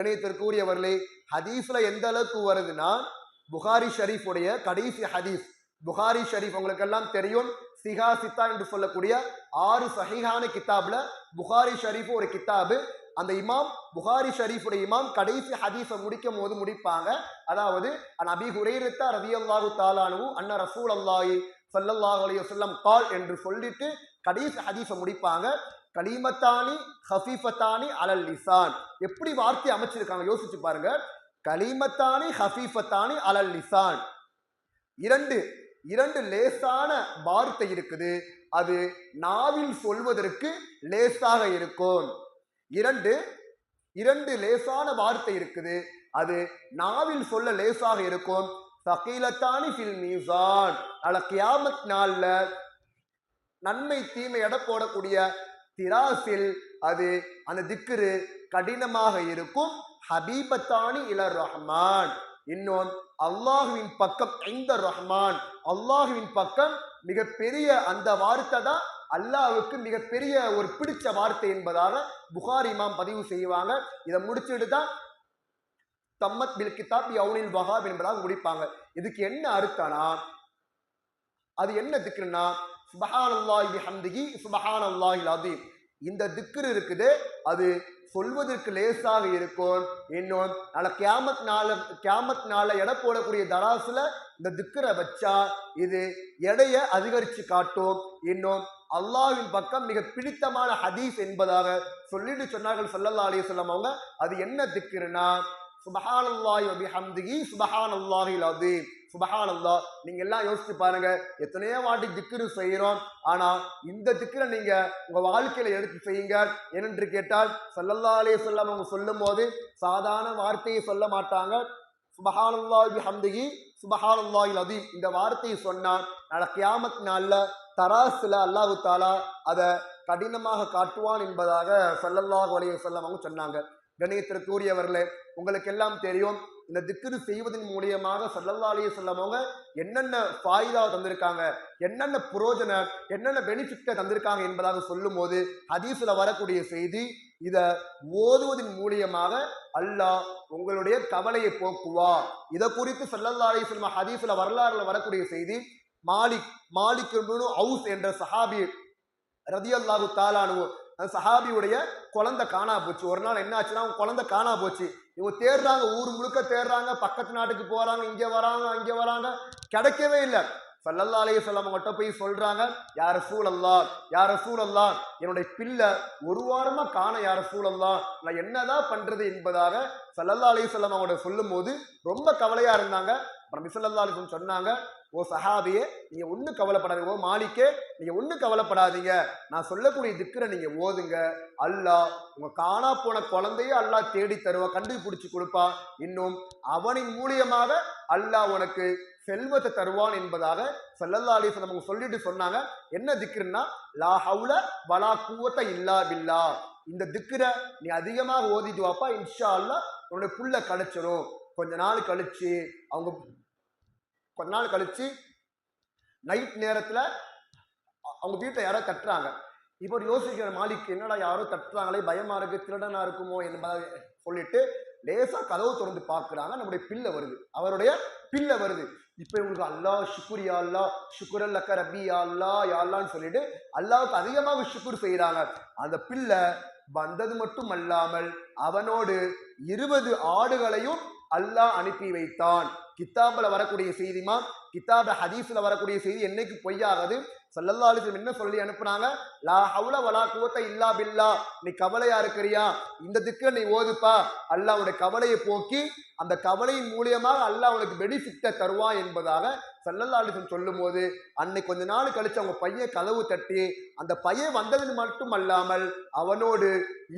கணியத்திற்குரியவர்களே, ஹதீஸ்ல எந்த அளவுக்கு வருதுன்னா, புகாரி ஷரீஃப் உடைய கடைசி ஹதீஸ். புகாரி ஷரீஃப் உங்களுக்கு எல்லாம் தெரியும், சிஹா சித்தா என்று சொல்லக்கூடிய 6 சஹீஹான கிதாப்ல புகாரி ஷரீஃப் ஒரு கிதாபு. அந்த இமாம் புகாரி ஷரீஃபுடைய இமாம் கடைசி ஹதீஸை முடிக்கும் போது முடிப்பாங்க. அதாவது அபீ ஹுரைரா ரலியல்லாஹு தஆலா அன்ஹு அன்ன ரசூலுல்லாஹி ஸல்லல்லாஹு அலைஹி வஸல்லம் கால் என்று சொல்லிட்டு கடைசி ஹதீஸை முடிப்பாங்க. கலிமத்தானி ஹஃபீஃபத்தானி அலல் லிசான். எப்படி வார்த்தை அமைச்சிருக்காங்க யோசிச்சு பாருங்க. கலிமத்தானி ஹஃபீஃபத்தானி அலல் லிசான். இரண்டு லேசான வார்த்தை இருக்குது, அது நாவில் சொல்வதற்கு லேசாக இருக்கும். இரண்டு லேசான வார்த்தை இருக்குது, அது நாவில் சொல்ல லேசாக இருக்கும். சகீலத்தானி ஃபில் மீசான். கியாமத் நாள்ல நன்மை தீமை எடை போடக்கூடிய திராசில் அது அந்த திக்ரு கடினமாக இருக்கும். ஹபீபத்தானி இலர் ரஹ்மான். இன்னும் அல்லாஹுவின் பக்கம் இந்த ரஹ்மான், அல்லாஹுவின் பக்கம் மிகப்பெரிய அந்த வார்த்தை தான் அல்லாஹ்வுக்கு மிகப்பெரிய ஒரு பிடிச்ச வார்த்தை என்பதாக புகாரி இமாம் பதிவு செய்வாங்க. இதை முடிச்சுட்டு தான் தம்மத் பில் கிதாப் யௌனில் வஹாப் என்பதாக முடிப்பாங்க. இதுக்கு என்ன அர்த்தம்னா, அது என்ன திக்ருன்னா, சுப்ஹானல்லாஹி பிஹம்திஹி சுப்ஹானல்லாஹில் அஸீம். இந்த திக்ரு இருக்குது, அது சொல்வதற்கு லேசாக இருக்கும். இன்னும் கியாமத் நாள எடை போடக்கூடிய தராசுல இந்த திக்ரை வச்சா இது எடைய அதிகரிச்சு காட்டும். இன்னும் அல்லாஹ்வின் பக்கம் மிக பிடித்தமான ஹதீஸ் என்பதாக சொல்லிட்டு சொன்னார்கள் ஸல்லல்லாஹு அலைஹி வஸல்லம் அவங்க. அது என்ன திக்ருனா, சுப்ஹானல்லாஹி வ பிஹம்திஹி சுப்ஹானல்லாஹில் அஸீம். சுப்ஹானல்லாஹ். நீங்க எல்லாம் யோசிச்சு பாருங்க, எத்தனையோ வாட்டி திக்ரு செய்யறோம், ஆனா இந்த திக்ரை நீங்க உங்க வாழ்க்கையில எடுத்து செய்யுங்க. ஏனென்று கேட்டால் ஸல்லல்லாஹு அலைஹி வஸல்லம் அவங்க சொல்லும் போது சாதாரண வார்த்தையை சொல்ல மாட்டாங்க. சுப்ஹானல்லாஹி பிஹம்திஹி சுப்ஹானல்லாஹில் அஸீம் இந்த வார்த்தையை சொன்னா கியாமத் நாள்ல தராசுல அல்லாஹ் தஆலா அதை கடினமாக காட்டுவான் என்பதாக ஸல்லல்லாஹு அலைஹி வஸல்லம் அவங்க சொன்னாங்க. கணியத்திற்குரியவர்களே, உங்களுக்கு எல்லாம் தெரியும், இந்த திக்ரு செய்வதன் மூலியமாக ஸல்லல்லாஹு அலைஹி வஸல்லம் அவங்க என்னென்ன ஃபாயிதா தந்திருக்காங்க, என்னென்ன புரோஜனம், என்னென்ன பெனிஃபிட்டை தந்திருக்காங்க என்பதாக சொல்லும் போது ஹதீஸ்ல வரக்கூடிய செய்தி, இத ஓதுவதன் மூலியமாக அல்லாஹ் உங்களுடைய கவலையை போக்குவா. இதை குறித்து ஸல்லல்லாஹு அலைஹி வஸல்லம் ஹதீஸ்ல வரலாறுல வரக்கூடிய செய்தி, மாலிக் இப்னு அவுஸ் என்ற சஹாபி ரலியல்லாஹு தஆலா அன்ஹு, அந்த சஹாபியுடைய குழந்தை காணா போச்சு. ஒரு நாள் என்ன ஆச்சுன்னா, அவங்க குழந்தை காணா போச்சு. இவங்க தேடுறாங்க, ஊர் முழுக்க தேடுறாங்க, பக்கத்து நாட்டுக்கு போறாங்க, இங்க வராங்க அங்க வராங்க, கிடைக்கவே இல்லை. ஸல்லல்லாஹு அலைஹி வஸல்லம் அவங்கள்ட்ட போய் சொல்றாங்க, யா ரசூலல்லாஹ், யா ரசூலல்லாஹ், என்னுடைய பிள்ளை ஒரு வாரமா காண, யா ரசூலல்லாஹ், நான் என்னதான் பண்றது என்பதாக ஸல்லல்லாஹு அலைஹி வஸல்லம் அவங்களோட சொல்லும் போது ரொம்ப கவலையா இருந்தாங்க. அப்புறம் ஸல்லல்லாஹு அலைஹி வஸல்லம் சொன்னாங்க, ஓ சஹாபியே, நீங்க ஒன்றும் கவலைப்படாதீங்க, ஓ மாலிக்கே நீங்க ஒன்றும் கவலைப்படாதீங்க, நான் சொல்லக்கூடிய திக்ரை நீங்க ஓதுங்க, அல்லாஹ் உங்க காணா போன குழந்தைய அல்லாஹ் தேடி தருவா, கண்டுபிடிச்சு கொடுப்பா. இன்னும் அவனின் மூலியமாக அல்லாஹ் உனக்கு செல்வத்தை தருவான் என்பதாக ஸல்லல்லாஹு அலைஹி வஸல்லம் அவங்க சொல்லிட்டு சொன்னாங்க. என்ன திக்ருன்னா, லா ஹவுல வலா குவத்த இல்லா பில்லாஹ். இந்த திக்ரை நீ அதிகமாக ஓதிட்டு வாப்பா, இன்ஷா அல்லாஹ் உன்னுடைய புள்ள கிடைச்சிடும். கொஞ்ச நாள் கழிச்சு நைட் நேரத்துல அவங்க வீட்டை யாரோ தட்டுறாங்க. இப்போ யோசிக்கிற மாலிக், என்னடா யாரோ தட்டுறாங்களே, பயமா இருக்கு, திருடனா இருக்குமோ என்பதாக சொல்லிட்டு லேசா கதவு திறந்து பார்க்குறாங்க. நம்முடைய பிள்ளை வருது, அவருடைய பிள்ளை வருது. இப்போ இவங்களுக்கு அல்லாஹ் ஷுக்குர் யா அல்லாஹ், ஷுக்குர் லக்க ரப்பி யா அல்லாஹ் யா அல்லாஹ்னு சொல்லிட்டு அல்லாஹ்வுக்கு அதிகமாக ஷுக்குர் செய்யறாங்க. அந்த பிள்ளை வந்தது மட்டும் அல்லாமல் அவனோடு 20 ஆடுகளையும் அல்லாஹ் அனுப்பி வைத்தான். கிதாப்ல வரக்கூடிய செய்திமா, கிதாப ஹதீஸ்ல வரக்கூடிய செய்தி என்னைக்கு பொய்யாகுது. ஸல்லல்லாஹு அலைஹி வஸல்லம் என்ன சொல்லி அனுப்புனாங்க, லா ஹவுல வலா குவத்த இல்லா பில்லாஹ். நீ கவலையா இருக்கிறியா, இந்த திக்ரை நீ ஓதுப்பா, அல்லாஹ் உடைய கவலையை போக்கி அந்த கவலையின் மூலியமாக அல்லாஹ் உனக்கு பெனிஃபிட்டை தருவான் என்பதாக ஸல்லல்லாஹு அலைஹி வஸல்லம் சொல்லும் போது, அன்னைக்கு கொஞ்ச நாள் கழிச்சு அவங்க பையன் கதவு தட்டி, அந்த பையன் வந்தது மட்டும் அல்லாமல் அவனோடு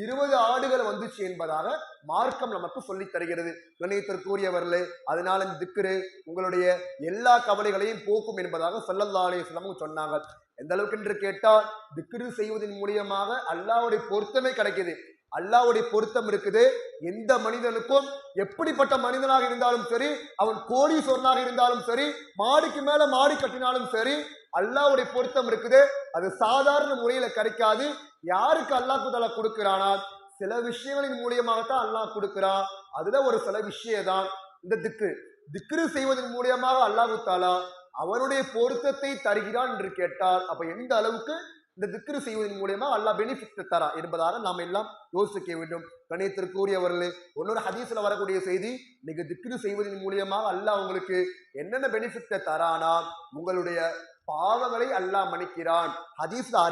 20 ஆடுகள் வந்துச்சு என்பதாக மார்க்கம் நமக்கு சொல்லி தருகிறது. கணியத்திற்குரியவர்களே, அதனால இந்த திக்ரு உங்களுடைய எல்லா கவலைகளையும் போக்கும் என்பதாக ஸல்லல்லாஹு அலைஹி வஸல்லம் சொன்னாங்க. எந்த அளவுக்கு என்று கேட்டால், திக்ரு செய்வதன் மூலியமாக அல்லாஹ்வுடைய பொருத்தமே கிடைக்குது. அல்லாஹ்வுடைய பொருத்தம் இருக்குது. எந்த மனிதனுக்கும், எப்படிப்பட்ட மனிதனாக இருந்தாலும் சரி, அவன் கோடீஸ்வரனாக இருந்தாலும் சரி, மாடிக்கு மேல மாடி கட்டினாலும் சரி, அல்லாஹ்வுடைய பொருத்தம் இருக்குது. அது சாதாரண முறையில கிடைக்காது. யாருக்கு அல்லாஹ் தஆலா கொடுக்கிறானா, சில விஷயங்களின் மூலியமாகத்தான் அல்லாஹ் கொடுக்கிறான். அதுல ஒரு சில விஷயம் தான் இந்த திக்ரு செய்வதன் மூலியமாக அல்லாஹு தாலா அவனுடைய பொருத்தத்தை தருகிறான் என்று கேட்டால், அப்ப எந்த அளவுக்கு இந்த திக்ரு செய்வதன் மூலியமா அல்லாஹ் பெனிஃபிட் தரா என்பதாக நாம் எல்லாம் யோசிக்க வேண்டும். கணியத்திற்குரியவர்களே, இன்னொரு ஹதீஸ்ல வரக்கூடிய செய்தி, நீங்க திக்ரு செய்வதன் மூலியமாக அல்லாஹ் உங்களுக்கு என்னென்ன பெனிஃபிட் தரானா, உங்களுடைய பாவங்களை அல்லாஹ் மன்னிக்கிறான். ஹதீஸ்ல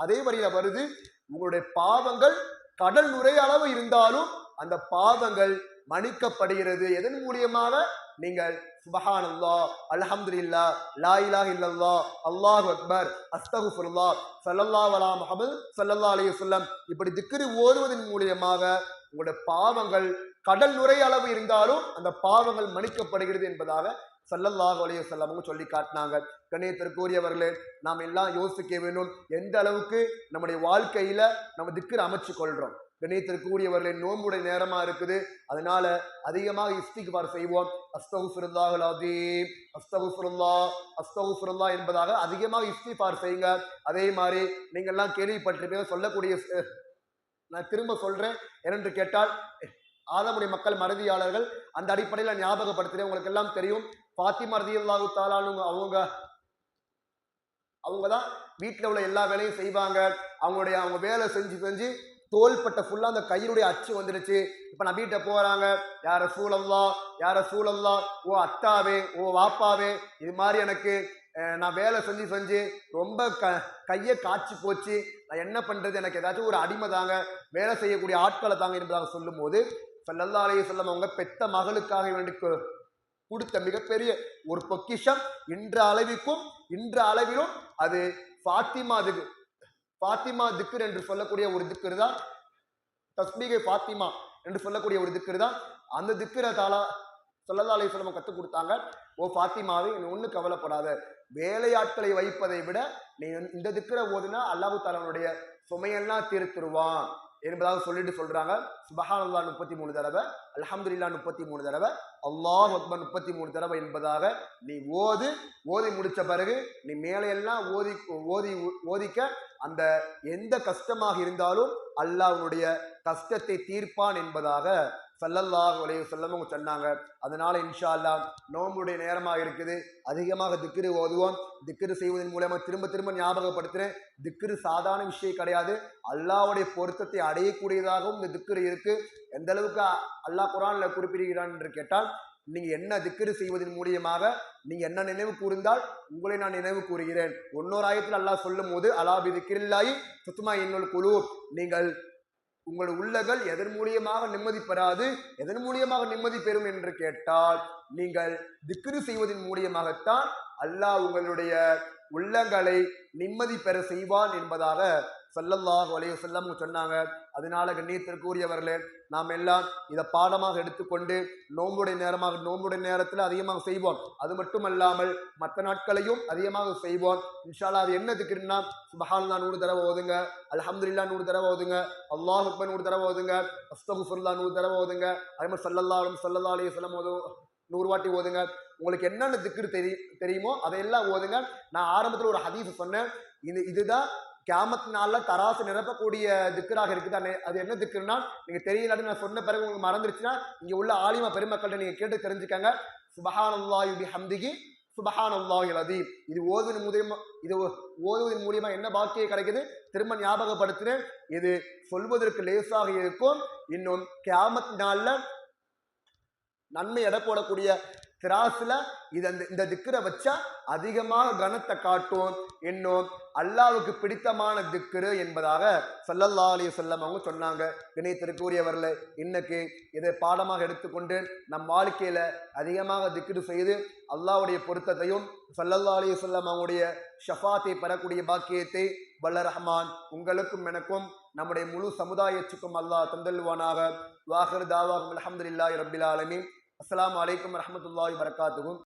அதே வரியில வருது, உங்களுடைய பாவங்கள் கடல் நுரைய அளவு இருந்தாலும் அந்த பாவங்கள் மன்னிக்கப்படுகிறது. எதன் மூலியமாக? நீங்கள் சுபஹானல்லாஹ், அல்ஹம்துலில்லாஹ், லா இலாஹ இல்லல்லாஹ், அல்லாஹு அக்பர், அஸ்தக்ஃபிருல்லாஹ், ஸல்லல்லாஹு அலா முஹம்மது ஸல்லல்லாஹு அலைஹி வஸல்லம் இப்படி திக்ரு ஓதுவதன் மூலியமாக உங்களுடைய பாவங்கள் கடல் நுரை அளவு இருந்தாலும் அந்த பாவங்கள் மன்னிக்கப்படுகிறது என்பதாக ஸல்லல்லாஹு அலைஹி வஸல்லம் சொல்லி காட்டினாங்க. கண்ணியத்திற்குரியவர்களே, நாம் எல்லாம் யோசிக்க வேண்டும், எந்த அளவுக்கு நம்முடைய வாழ்க்கையில நம்ம திக்ரு அமைச்சு கொள்றோம். கண்ணியத்திற்குரியவர்களே, நோம்புடைய நேரமா இருக்குது, அதனால அதிகமாக இஸ்திக்பார் செய்வோம். அஸ்தக்ஃபிருல்லாஹல் அஸீம், அஸ்தக்ஃபிருல்லாஹ், அஸ்தக்ஃபிருல்லாஹ் என்பதாக அதிகமாக இஸ்திக்பார் செய்யுங்க. அதே மாதிரி நீங்க எல்லாம் கேள்விப்பட்டிருப்பீங்க, சொல்லக்கூடிய நான் திரும்ப சொல்றேன், என்னென்று கேட்டால் ஆதமுடைய மக்கள் மறதியாளர்கள். அந்த அடிப்படையில் ஞாபகப்படுத்துறேன். உங்களுக்கு எல்லாம் தெரியும், ஃபாத்திமா ரலியல்லாஹு தஆலா அவங்க தான் வீட்டில் உள்ள எல்லா வேலையும் செய்வாங்க. அவங்க வேலை செஞ்சு தோள்பட்ட ஃபுல்லா அந்த கையினுடைய அச்சு வந்துடுச்சு. இப்ப நபிகிட்ட போறாங்க, யார சூழல்லா, ஓ அத்தாவே, ஓ வாப்பாவே, இது மாதிரி எனக்கு நான் வேலை செஞ்சு ரொம்ப கையை காய்ச்சி போச்சு, நான் என்ன பண்றது, எனக்கு ஏதாச்சும் ஒரு அடிமை தாங்க, வேலை செய்யக்கூடிய ஆட்களை தாங்க என்பதாக சொல்லும் போது ஸல்லல்லாஹு அலைஹி வஸல்லம் அவங்க பெத்த மகளுக்காக வேண்டி கொடுத்த மிகப்பெரிய ஒரு பொக்கிஷம் இன்ற அளவிலும் அது ஃபாத்திமா திக்ர் என்று சொல்லக்கூடிய ஒரு திக்ர் தான், தஸ்பீகை ஃபாத்திமா என்று சொல்லக்கூடிய ஒரு திக்ர் தான். அந்த திக்ரை தாலா ஸல்லல்லாஹு அலைஹி வஸல்லம் கற்றுக் கொடுத்தாங்க. ஓ ஃபாத்திமாவே, நீ ஒன்றும் கவலைப்படாத, வேலையாட்களை வைப்பதை விட நீ இந்த திக்ரை ஓதுனா அல்லாஹு தஆலாவுடைய சுமையெல்லாம் தீர்த்துருவான் என்பதாக சொல்றாங்க. சுபஹானல்லாஹ் 33 தடவை, அல்ஹம்துலில்லாஹ் 33 தடவை, அல்லாஹ் அக்பர் 33 தடவை என்பதாக நீ ஓதி முடிச்ச பிறகு நீ மேலையெல்லாம் ஓதிக்க அந்த எந்த கஷ்டமாக இருந்தாலும் அல்லாஹ் உன்னுடைய கஷ்டத்தை தீர்ப்பான் என்பதாக ஸல்லல்லாஹு அலைஹி வஸல்லம் சொன்னாங்க. அதனால இன்ஷா அல்லாஹ் நோம்புடைய நேரமாக இருக்குது, அதிகமாக திக்ரு ஓதுவோம். திக்ரு செய்வதன் மூலமா திரும்ப ஞாபகப்படுத்துறேன், திக்ரு சாதாரண விஷயம் கிடையாது. அல்லாஹ்வுடைய பொருத்தத்தை அடையக்கூடியதாகவும் இந்த திக்ரு இருக்கு. எந்த அளவுக்கு அல்லாஹ் குர்ஆன்ல குறிப்பிடுகிறான் என்று கேட்டால், நீங்க என்ன திக்ரு செய்வதன் மூலியமாக நீங்க என்ன நினைவு கூர்ந்தால் உங்களை நான் நினைவு கூறுகிறேன். இன்னொரு ஆயத்தில் அல்லாஹ் சொல்லும் போது, அலா பிதிக்ரில்லாஹி தத்மஇன்னுல் குலூப், நீங்கள் உங்கள் உள்ளங்கள் எதன் மூலியமாக நிம்மதி பெறாது, எதன் மூலியமாக நிம்மதி பெறும் என்று கேட்டால், நீங்கள் திக்ரு செய்வதன் மூலியமாகத்தான் அல்லாஹ் உங்களுடைய உள்ளங்களை நிம்மதி பெற செய்வான் என்பதாக ஸல்லல்லாஹு அலைஹி வஸல்லம் சொன்னாங்க. அதனால கண்ணியத்திற்குரியவர்களே, நாம் எல்லாம் இதை பாடமாக எடுத்துக்கொண்டு நோம்புடைய நேரத்தில் அதிகமாக செய்வோம். அது மட்டுமல்லாமல் மற்ற நாட்களையும் அதிகமாக செய்வோம். இன்ஷா அல்லாஹ் அது என்ன திக்ருன்னா, சுப்ஹானல்லாஹ் 100 தடவை ஓதுங்க, அல்ஹம்துலில்லாஹ் 100 தடவை ஓதுங்க, அல்லாஹ் அக்பர் 100 தடவை ஓதுங்க, அஸ்தக்ஃபிருல்லாஹ் 100 தடவை ஓதுங்க, அதே மாதிரி ஸல்லல்லாஹு அலைஹி வஸல்லம் 100 வாட்டி ஓதுங்க. உங்களுக்கு என்னென்ன திக்ரு தெரியுமோ அதையெல்லாம் ஓதுங்க. நான் ஆரம்பத்தில் ஒரு ஹதீஸ் சொன்னேன், இதுதான் கியாமத் நாள்ல தராசு நிரப்பக்கூடிய திக்ராக இருக்குது. அது என்ன திக்ருன்னா, நீங்க தெரியலான்னு நான் சொன்ன பிறகு உங்களுக்கு மறந்துருச்சுன்னா இங்க உள்ள ஆலிமா பெருமக்கள்கிட்ட நீங்க கேட்டு தெரிஞ்சுக்கங்க. சுப்ஹானல்லாஹி பிஹம்திஹி சுப்ஹானல்லாஹில் அஸீம். இது ஓதுவதன் மூலியமா என்ன பாக்கியம் கிடைக்குது, திரும்ப ஞாபகப்படுத்துறேன். இது சொல்வதற்கு லேசாக இருக்கும். இன்னும் கியாமத் நாள்ல நன்மை எடை போடக்கூடிய திராசுல இந்த திக்ரை வச்சா அதிகமாக கனத்தை காட்டும். இன்னும் அல்லாவுக்கு பிடித்தமான திக்ரு என்பதாக ஸல்லல்லாஹு அலைஹி வஸல்லம் அவங்க சொன்னாங்க. இணையத்திற்குரியவர்களே, இன்னைக்கு இதை பாடமாக எடுத்துக்கொண்டு நம் வாழ்க்கையில அதிகமாக திக்ரு செய்து அல்லாஹ்வுடைய பொருத்தத்தையும் ஸல்லல்லாஹு அலைஹி வஸல்லம் அவங்களுடைய ஷஃபாத்தை பெறக்கூடிய பாக்கியத்தை வல்ல ரஹ்மான் உங்களுக்கும் எனக்கும் நம்முடைய முழு சமுதாயத்துக்கும் அல்லாஹ் தந்தல்வானாக. வாஹிர் தாவாஹும் அல்ஹம்துலில்லாஹி ரப்பில் ஆலமீன். அஸ்ஸலாமு அலைக்கும் வரஹ்மத்துல்லாஹி வபரகாத்துஹு.